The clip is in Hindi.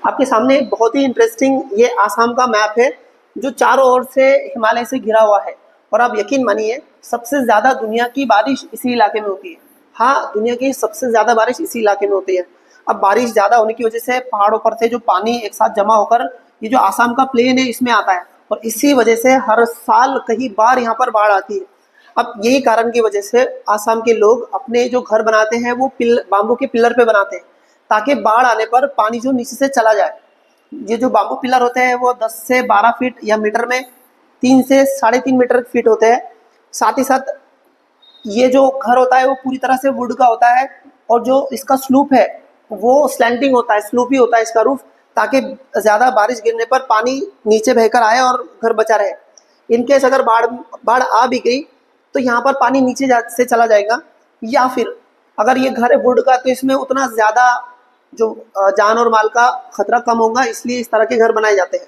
आपके सामने एक बहुत ही इंटरेस्टिंग ये आसाम का मैप है जो चारों ओर से हिमालय से घिरा हुआ है। और आप यकीन मानिए सबसे ज्यादा दुनिया की बारिश इसी इलाके में होती है। हाँ, दुनिया की सबसे ज्यादा बारिश इसी इलाके में होती है। अब बारिश ज्यादा होने की वजह से पहाड़ों पर से जो पानी एक साथ जमा होकर ये जो आसाम का प्लेन है इसमें आता है, और इसी वजह से हर साल कई बार यहाँ पर बाढ़ आती है। अब यही कारण की वजह से आसाम के लोग अपने जो घर बनाते हैं वो बाम्बू के पिलर पे बनाते हैं, ताकि बाढ़ आने पर पानी जो नीचे से चला जाए। ये जो बाम्बू पिलर होते हैं वो 10 से 12 फीट या मीटर में 3 से 3.5 मीटर फीट होते हैं। साथ ही साथ ये जो घर होता है वो पूरी तरह से वुड का होता है, और जो इसका स्लूप है वो स्लैंटिंग होता है, स्लूपी होता है इसका रूफ, ताकि ज्यादा बारिश गिरने पर पानी नीचे बहकर आए और घर बचा रहे। इनकेस अगर बाढ़ बाढ़ आ भी गई तो यहाँ पर पानी नीचे से चला जाएगा, या फिर अगर ये घर है वुड का तो इसमें उतना ज्यादा जो जान और माल का खतरा कम होगा, इसलिए इस तरह के घर बनाए जाते हैं।